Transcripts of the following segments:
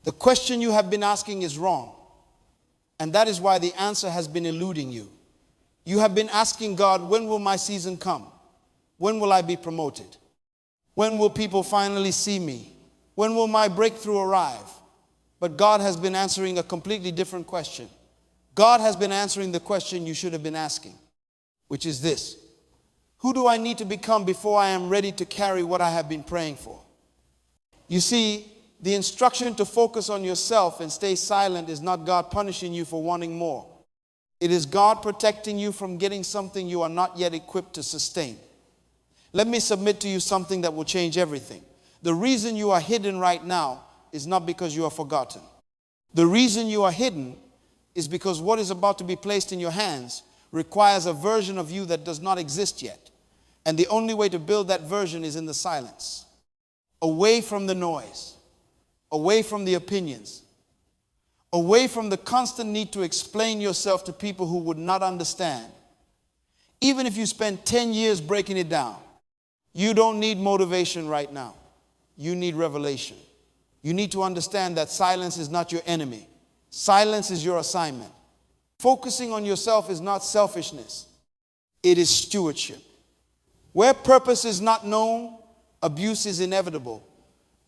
The question you have been asking is wrong. And that is why the answer has been eluding you. You have been asking God, when will my season come? When will I be promoted? When will people finally see me? When will my breakthrough arrive? But God has been answering a completely different question. God has been answering the question you should have been asking, which is this: who do I need to become before I am ready to carry what I have been praying for? You see, the instruction to focus on yourself and stay silent is not God punishing you for wanting more. It is God protecting you from getting something you are not yet equipped to sustain. Let me submit to you something that will change everything. The reason you are hidden right now is not because you are forgotten. The reason you are hidden is because what is about to be placed in your hands requires a version of you that does not exist yet. And the only way to build that version is in the silence. Away from the noise. Away from the opinions. Away from the constant need to explain yourself to people who would not understand. Even if you spend 10 years breaking it down, you don't need motivation right now. You need revelation. You need to understand that silence is not your enemy. Silence is your assignment. Focusing on yourself is not selfishness. It is stewardship. Where purpose is not known, abuse is inevitable.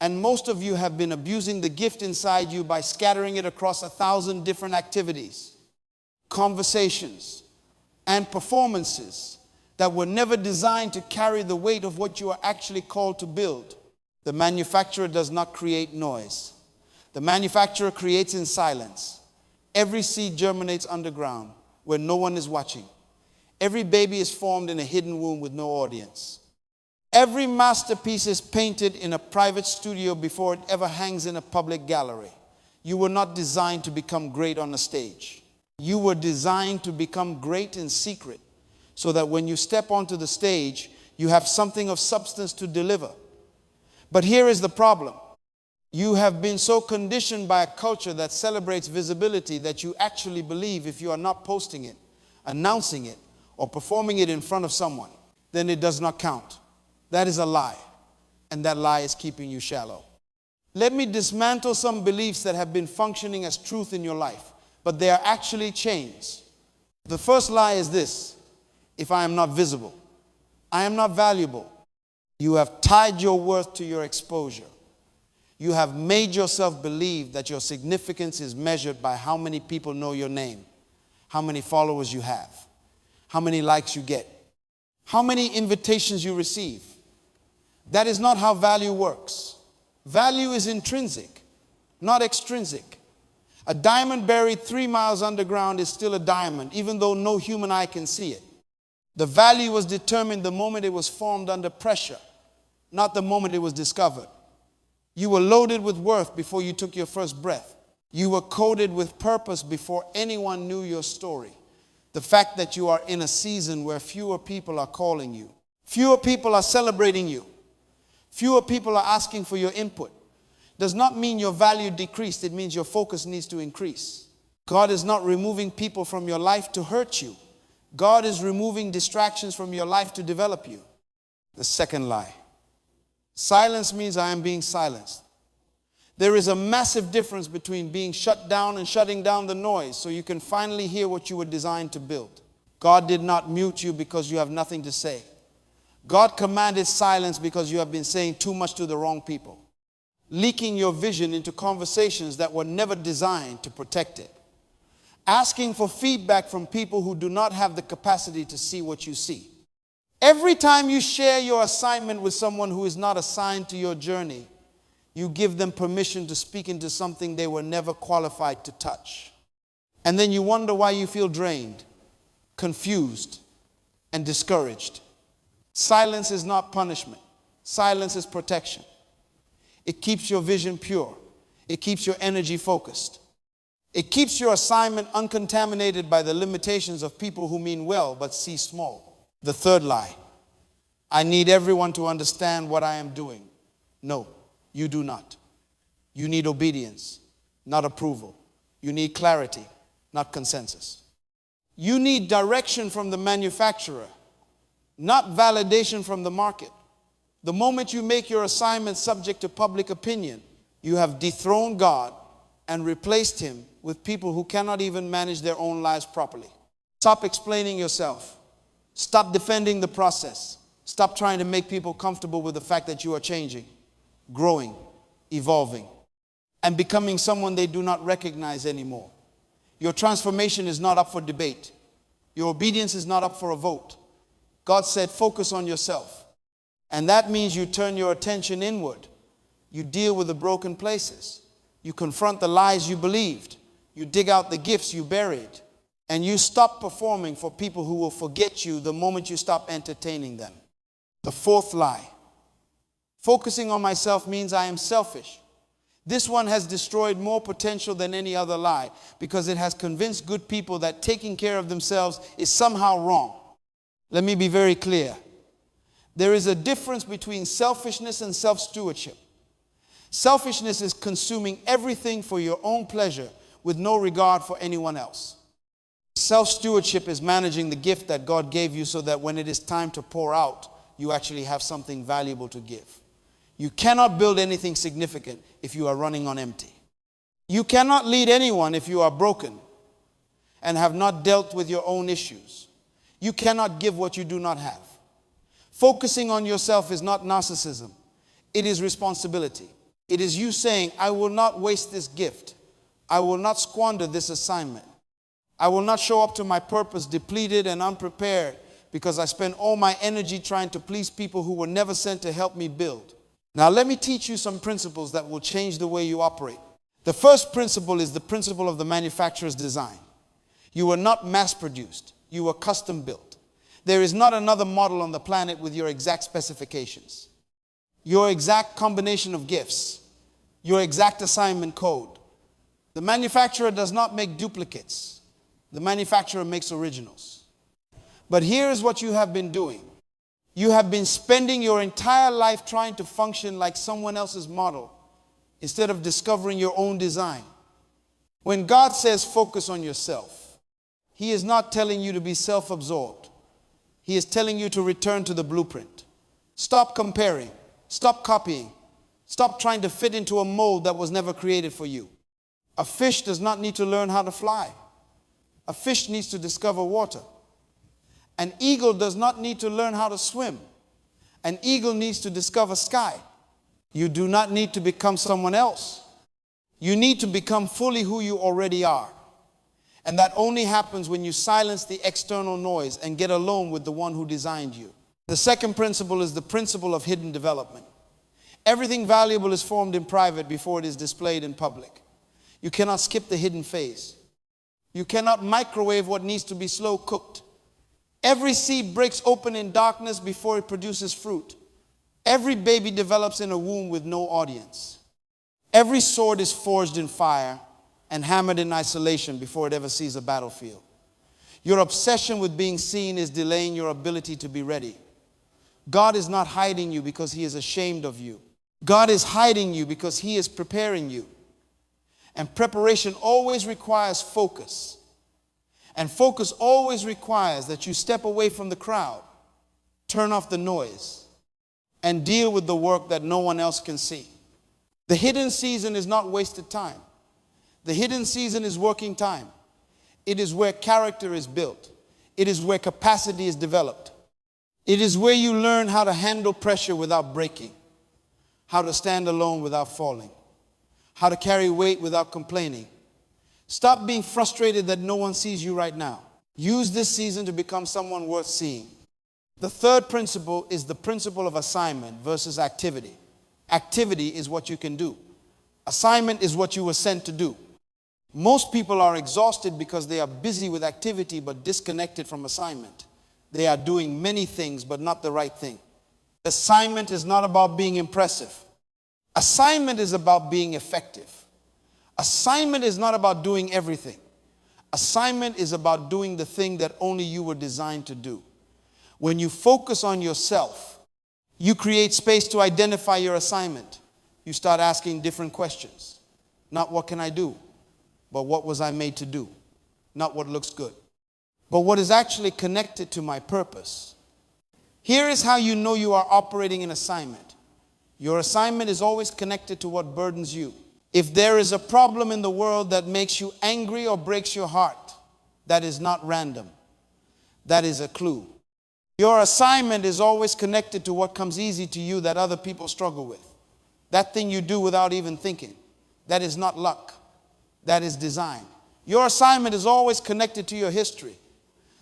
And most of you have been abusing the gift inside you by scattering it across 1,000 different activities, conversations, and performances that were never designed to carry the weight of what you are actually called to build. The manufacturer does not create noise. The manufacturer creates in silence. Every seed germinates underground where no one is watching. Every baby is formed in a hidden womb with no audience. Every masterpiece is painted in a private studio before it ever hangs in a public gallery. You were not designed to become great on a stage. You were designed to become great in secret, so that when you step onto the stage, you have something of substance to deliver. But here is the problem. You have been so conditioned by a culture that celebrates visibility that you actually believe if you are not posting it, announcing it, or performing it in front of someone, then it does not count. That is a lie, and that lie is keeping you shallow. Let me dismantle some beliefs that have been functioning as truth in your life, but they are actually chains. The first lie is this: if I am not visible, I am not valuable. You have tied your worth to your exposure. You have made yourself believe that your significance is measured by how many people know your name, how many followers you have, how many likes you get, how many invitations you receive. That is not how value works. Value is intrinsic, not extrinsic. A diamond buried 3 miles underground is still a diamond, even though no human eye can see it. The value was determined the moment it was formed under pressure, not the moment it was discovered. You were loaded with worth before you took your first breath. You were coded with purpose before anyone knew your story. The fact that you are in a season where fewer people are calling you, fewer people are celebrating you, fewer people are asking for your input, does not mean your value decreased. It means your focus needs to increase. God is not removing people from your life to hurt you. God is removing distractions from your life to develop you. The second lie. Silence means I am being silenced. There is a massive difference between being shut down and shutting down the noise so you can finally hear what you were designed to build. God did not mute you because you have nothing to say. God commanded silence because you have been saying too much to the wrong people, leaking your vision into conversations that were never designed to protect it, asking for feedback from people who do not have the capacity to see what you see. Every time you share your assignment with someone who is not assigned to your journey, you give them permission to speak into something they were never qualified to touch. And then you wonder why you feel drained, confused, and discouraged. Silence is not punishment. Silence is protection. It keeps your vision pure. It keeps your energy focused. It keeps your assignment uncontaminated by the limitations of people who mean well but see small. The third lie. I need everyone to understand what I am doing. No, you do not. You need obedience, not approval. You need clarity, not consensus. You need direction from the manufacturer, not validation from the market. The moment you make your assignment subject to public opinion, you have dethroned God and replaced him with people who cannot even manage their own lives properly. Stop explaining yourself. Stop defending the process. Stop trying to make people comfortable with the fact that you are changing, growing, evolving, and becoming someone they do not recognize anymore. Your transformation is not up for debate. Your obedience is not up for a vote. God said, focus on yourself. And that means you turn your attention inward. You deal with the broken places. You confront the lies you believed. You dig out the gifts you buried. And you stop performing for people who will forget you the moment you stop entertaining them. The fourth lie. Focusing on myself means I am selfish. This one has destroyed more potential than any other lie because it has convinced good people that taking care of themselves is somehow wrong. Let me be very clear. There is a difference between selfishness and self-stewardship. Selfishness is consuming everything for your own pleasure with no regard for anyone else. Self-stewardship is managing the gift that God gave you so that when it is time to pour out, you actually have something valuable to give. You cannot build anything significant if you are running on empty. You cannot lead anyone if you are broken and have not dealt with your own issues. You cannot give what you do not have. Focusing on yourself is not narcissism. It is responsibility. It is you saying, I will not waste this gift. I will not squander this assignment. I will not show up to my purpose depleted and unprepared because I spend all my energy trying to please people who were never sent to help me build. Now let me teach you some principles that will change the way you operate. The first principle is the principle of the manufacturer's design. You were not mass-produced. You were custom-built. There is not another model on the planet with your exact specifications, your exact combination of gifts, your exact assignment code. The manufacturer does not make duplicates. The manufacturer makes originals. But here is what you have been doing. You have been spending your entire life trying to function like someone else's model instead of discovering your own design. When God says focus on yourself, He is not telling you to be self-absorbed. He is telling you to return to the blueprint. Stop comparing. Stop copying. Stop trying to fit into a mold that was never created for you. A fish does not need to learn how to fly. A fish needs to discover water. An eagle does not need to learn how to swim. An eagle needs to discover sky. You do not need to become someone else. You need to become fully who you already are. And that only happens when you silence the external noise and get alone with the one who designed you. The second principle is the principle of hidden development. Everything valuable is formed in private before it is displayed in public. You cannot skip the hidden phase. You cannot microwave what needs to be slow cooked. Every seed breaks open in darkness before it produces fruit. Every baby develops in a womb with no audience. Every sword is forged in fire and hammered in isolation before it ever sees a battlefield. Your obsession with being seen is delaying your ability to be ready. God is not hiding you because He is ashamed of you. God is hiding you because He is preparing you. And preparation always requires focus. And focus always requires that you step away from the crowd, turn off the noise, and deal with the work that no one else can see. The hidden season is not wasted time. The hidden season is working time. It is where character is built. It is where capacity is developed. It is where you learn how to handle pressure without breaking, how to stand alone without falling, how to carry weight without complaining. Stop being frustrated that no one sees you right now. Use this season to become someone worth seeing. The third principle is the principle of assignment versus activity. Activity is what you can do. Assignment is what you were sent to do. Most people are exhausted because they are busy with activity but disconnected from assignment. They are doing many things but not the right thing. Assignment is not about being impressive. Assignment is about being effective. Assignment is not about doing everything. Assignment is about doing the thing that only you were designed to do. When you focus on yourself, you create space to identify your assignment. You start asking different questions. Not what can I do, but what was I made to do? Not what looks good, but what is actually connected to my purpose. Here is how you know you are operating in assignment. Your assignment is always connected to what burdens you. If there is a problem in the world that makes you angry or breaks your heart, that is not random. That is a clue. Your assignment is always connected to what comes easy to you that other people struggle with. That thing you do without even thinking. That is not luck. That is design. Your assignment is always connected to your history.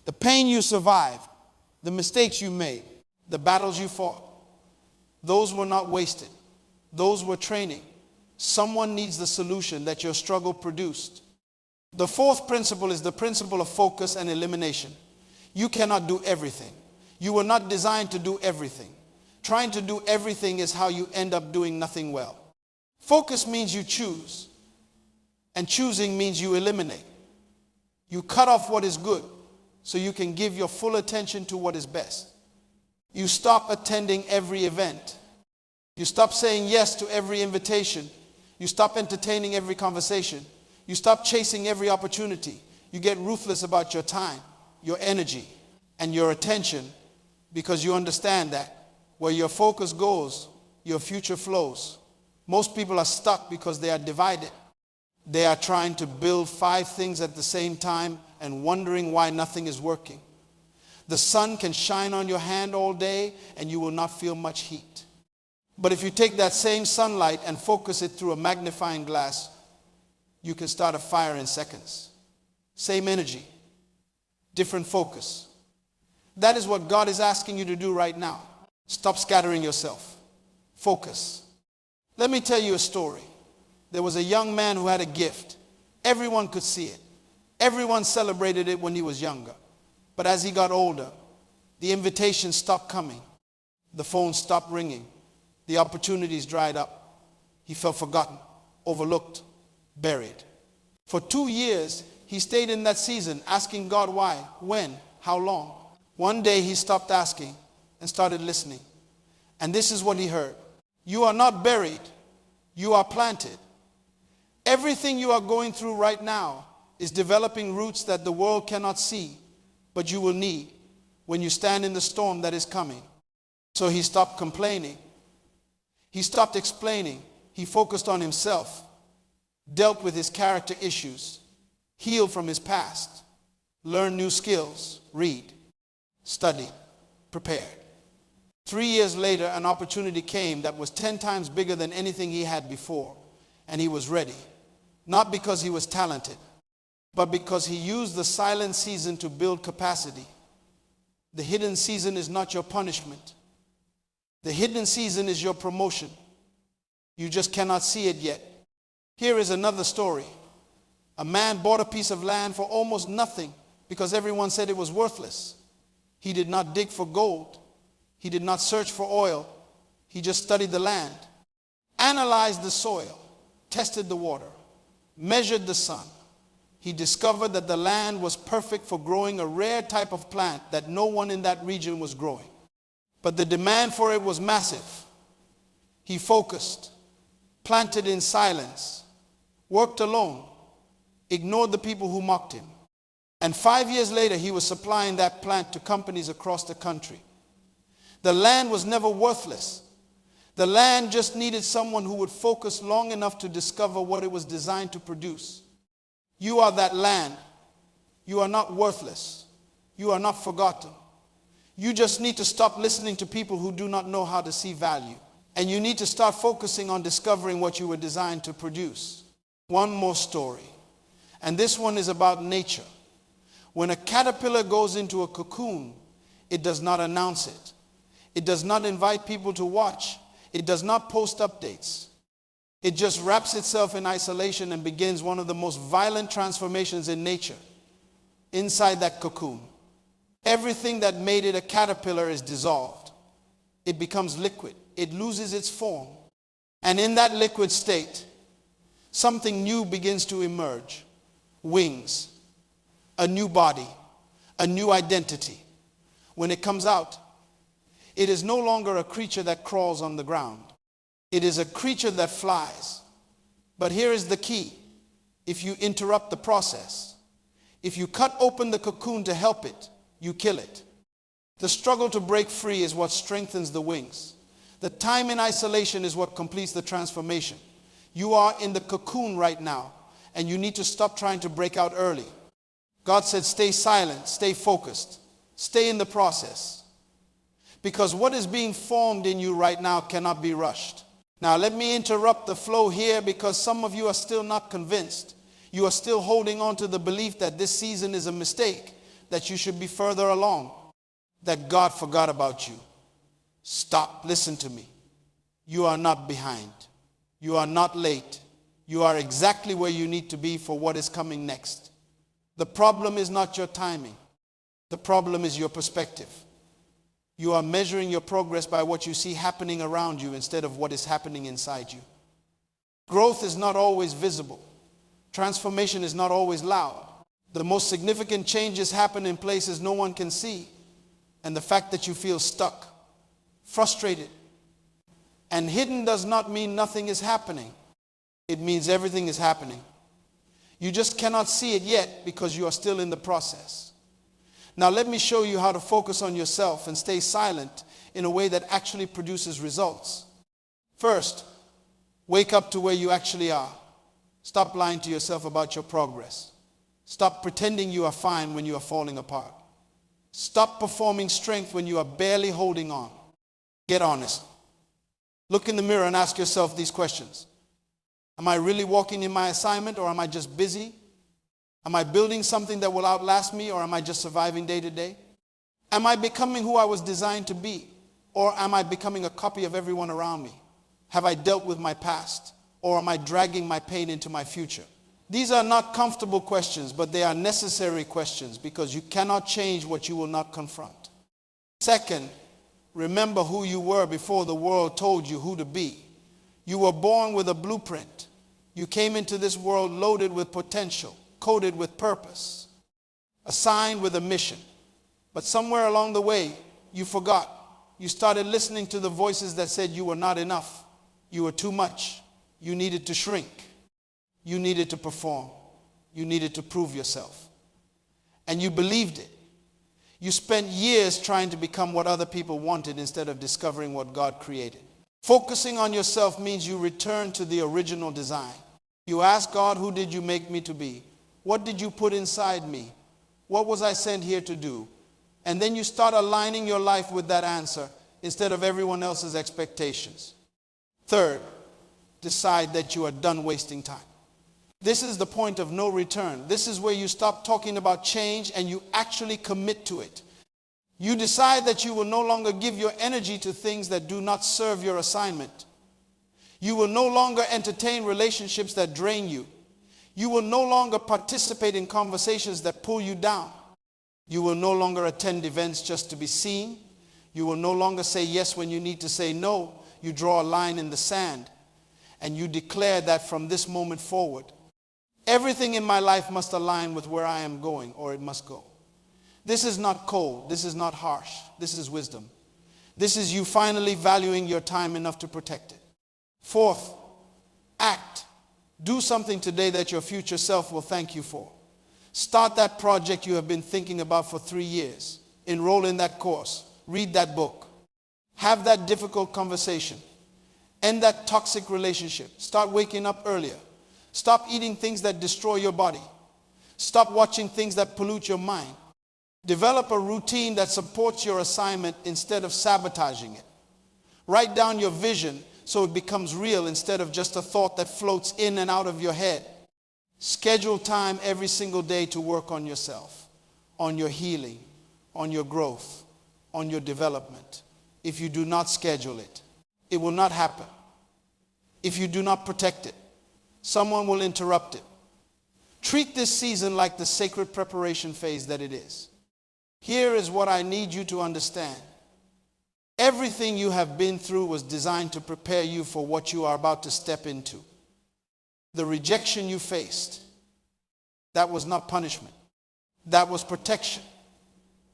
The pain you survived, the mistakes you made, the battles you fought. Those were not wasted. Those were training. Someone needs the solution that your struggle produced. The fourth principle is the principle of focus and elimination. You cannot do everything. You were not designed to do everything. Trying to do everything is how you end up doing nothing well. Focus means you choose, and choosing means you eliminate. You cut off what is good so you can give your full attention to what is best. You stop attending every event. You stop saying yes to every invitation. You stop entertaining every conversation. You stop chasing every opportunity. You get ruthless about your time, your energy, and your attention, because you understand that where your focus goes, your future flows. Most people are stuck because they are divided. They are trying to build 5 things at the same time and wondering why nothing is working. The sun can shine on your hand all day and you will not feel much heat. But if you take that same sunlight and focus it through a magnifying glass, you can start a fire in seconds. Same energy, different focus. That is what God is asking you to do right now. Stop scattering yourself. Focus. Let me tell you a story. There was a young man who had a gift. Everyone could see it. Everyone celebrated it when he was younger. But as he got older, the invitations stopped coming. The phone stopped ringing. The opportunities dried up. He felt forgotten, overlooked, buried. For 2 years, he stayed in that season asking God why, when, how long. One day he stopped asking and started listening. And this is what he heard. You are not buried. You are planted. Everything you are going through right now is developing roots that the world cannot see, but you will need when you stand in the storm that is coming. So he stopped complaining. He stopped explaining. He focused on himself, dealt with his character issues, healed from his past, learned new skills, read, study, prepared. 3 years later, an opportunity came that was 10 times bigger than anything he had before, and he was ready. Not because he was talented, but because he used the silent season to build capacity. The hidden season is not your punishment. The hidden season is your promotion. You just cannot see it yet. Here is another story. A man bought a piece of land for almost nothing because everyone said it was worthless. He did not dig for gold. He did not search for oil. He just studied the land, analyzed the soil, tested the water, measured the sun. He discovered that the land was perfect for growing a rare type of plant that no one in that region was growing. But the demand for it was massive. He focused, planted in silence, worked alone, ignored the people who mocked him. And 5 years later, he was supplying that plant to companies across the country. The land was never worthless. The land just needed someone who would focus long enough to discover what it was designed to produce. You are that land. You are not worthless. You are not forgotten. You just need to stop listening to people who do not know how to see value. And you need to start focusing on discovering what you were designed to produce. One more story. And this one is about nature. When a caterpillar goes into a cocoon, it does not announce it. It does not invite people to watch. It does not post updates. It just wraps itself in isolation and begins one of the most violent transformations in nature. Inside that cocoon, everything that made it a caterpillar is dissolved. It becomes liquid. It loses its form. And in that liquid state, something new begins to emerge. Wings, a new body, a new identity. When it comes out, it is no longer a creature that crawls on the ground. It is a creature that flies. But here is the key. If you interrupt the process, if you cut open the cocoon to help it, you kill it. The struggle to break free is what strengthens the wings. The time in isolation is what completes the transformation. You are in the cocoon right now, and you need to stop trying to break out early. God said, stay silent, stay focused, stay in the process. Because what is being formed in you right now cannot be rushed. Now, let me interrupt the flow here because some of you are still not convinced. You are still holding on to the belief that this season is a mistake, that you should be further along, that God forgot about you. Stop. Listen to me. You are not behind. You are not late. You are exactly where you need to be for what is coming next. The problem is not your timing. The problem is your perspective. You are measuring your progress by what you see happening around you instead of what is happening inside you. Growth is not always visible. Transformation is not always loud. The most significant changes happen in places no one can see. And the fact that you feel stuck, frustrated, and hidden does not mean nothing is happening. It means everything is happening. You just cannot see it yet because you are still in the process. Now let me show you how to focus on yourself and stay silent in a way that actually produces results. First, wake up to where you actually are. Stop lying to yourself about your progress. Stop pretending you are fine when you are falling apart. Stop performing strength when you are barely holding on. Get honest. Look in the mirror and ask yourself these questions. Am I really walking in my assignment, or am I just busy? Am I building something that will outlast me, or am I just surviving day to day? Am I becoming who I was designed to be, or am I becoming a copy of everyone around me? Have I dealt with my past, or am I dragging my pain into my future? These are not comfortable questions, but they are necessary questions because you cannot change what you will not confront. Second, remember who you were before the world told you who to be. You were born with a blueprint. You came into this world loaded with potential, coded with purpose, assigned with a mission. But somewhere along the way, you forgot. You started listening to the voices that said you were not enough. You were too much. You needed to shrink. You needed to perform. You needed to prove yourself. And you believed it. You spent years trying to become what other people wanted instead of discovering what God created. Focusing on yourself means you return to the original design. You ask God, who did you make me to be? What did you put inside me? What was I sent here to do? And then you start aligning your life with that answer instead of everyone else's expectations. Third, decide that you are done wasting time. This is the point of no return. This is where you stop talking about change and you actually commit to it. You decide that you will no longer give your energy to things that do not serve your assignment. You will no longer entertain relationships that drain you. You will no longer participate in conversations that pull you down. You will no longer attend events just to be seen. You will no longer say yes when you need to say no. You draw a line in the sand and you declare that from this moment forward, everything in my life must align with where I am going, or it must go. This is not cold. This is not harsh. This is wisdom. This is you finally valuing your time enough to protect it. Fourth, act. Do something today that your future self will thank you for. Start that project you have been thinking about for 3 years. Enroll in that course. Read that book. Have that difficult conversation. End that toxic relationship. Start waking up earlier. Stop eating things that destroy your body. Stop watching things that pollute your mind. Develop a routine that supports your assignment instead of sabotaging it. Write down your vision so it becomes real instead of just a thought that floats in and out of your head. Schedule time every single day to work on yourself, on your healing, on your growth, on your development. If you do not schedule it, it will not happen. If you do not protect it, someone will interrupt it. Treat this season like the sacred preparation phase that it is. Here is what I need you to understand. Everything you have been through was designed to prepare you for what you are about to step into. The rejection you faced, that was not punishment. That was protection.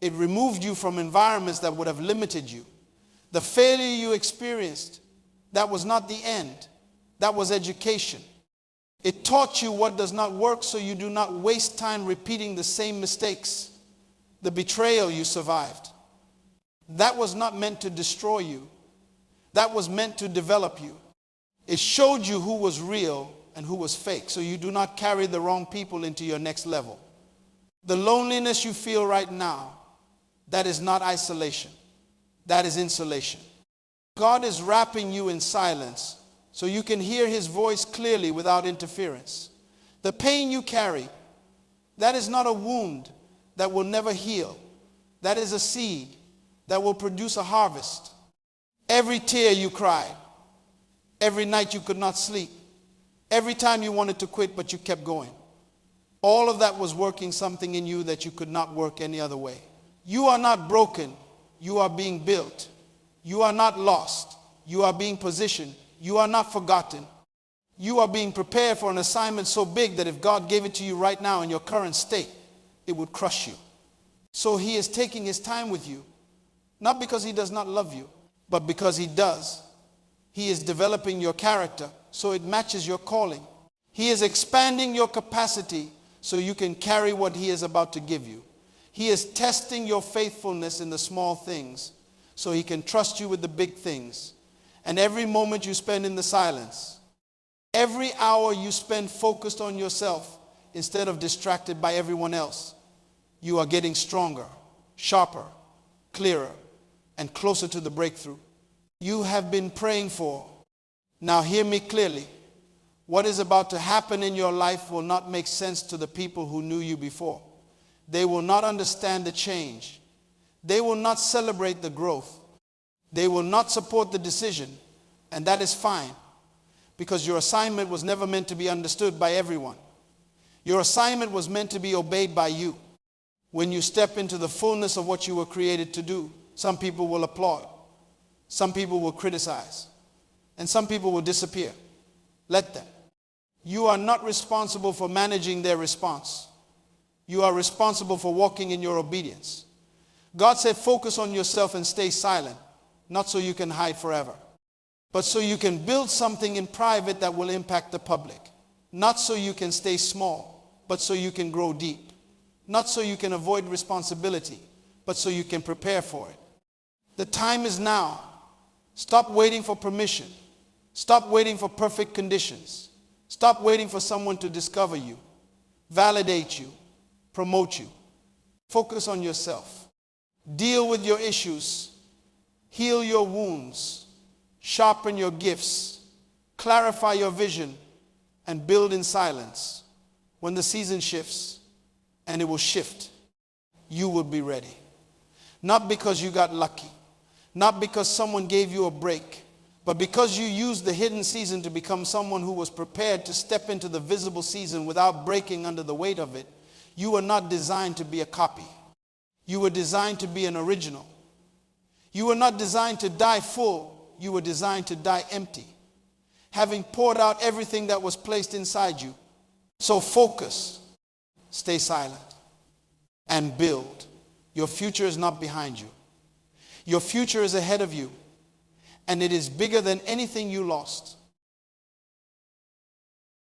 It removed you from environments that would have limited you. The failure you experienced, that was not the end. That was education. It taught you what does not work so you do not waste time repeating the same mistakes. The betrayal you survived, that was not meant to destroy you. That was meant to develop you. It showed you who was real and who was fake, so you do not carry the wrong people into your next level. The loneliness you feel right now, that is not isolation. That is insulation. God is wrapping you in silence so you can hear his voice clearly without interference. The pain you carry, that is not a wound that will never heal. That is a seed that will produce a harvest. Every tear you cried, every night you could not sleep, every time you wanted to quit but you kept going, all of that was working something in you that you could not work any other way. You are not broken. You are being built. You are not lost. You are being positioned. You are not forgotten. You are being prepared for an assignment so big that if God gave it to you right now in your current state, it would crush you. So he is taking his time with you, not because he does not love you, but because he does. He is developing your character so it matches your calling. He is expanding your capacity so you can carry what he is about to give you. He is testing your faithfulness in the small things so he can trust you with the big things. And every moment you spend in the silence, every hour you spend focused on yourself instead of distracted by everyone else, you are getting stronger, sharper, clearer, and closer to the breakthrough you have been praying for. Now hear me clearly. What is about to happen in your life will not make sense to the people who knew you before. They will not understand the change. They will not celebrate the growth. They will not support the decision, and that is fine, because your assignment was never meant to be understood by everyone. Your assignment was meant to be obeyed by you. When you step into the fullness of what you were created to do, some people will applaud, some people will criticize, and some people will disappear. Let them. You are not responsible for managing their response. You are responsible for walking in your obedience. God said, focus on yourself and stay silent, not so you can hide forever, but so you can build something in private that will impact the public. Not so you can stay small, but so you can grow deep. Not so you can avoid responsibility, but so you can prepare for it. The time is now. Stop waiting for permission. Stop waiting for perfect conditions. Stop waiting for someone to discover you, validate you, promote you. Focus on yourself. Deal with your issues. Heal your wounds. Sharpen your gifts. Clarify your vision and build in silence. When the season shifts, and it will shift, you will be ready. Not because you got lucky, not because someone gave you a break, but because you used the hidden season to become someone who was prepared to step into the visible season without breaking under the weight of it. You were not designed to be a copy. You were designed to be an original. You were not designed to die full. You were designed to die empty, having poured out everything that was placed inside you. So focus, stay silent, and build. Your future is not behind you. Your future is ahead of you, and it is bigger than anything you lost.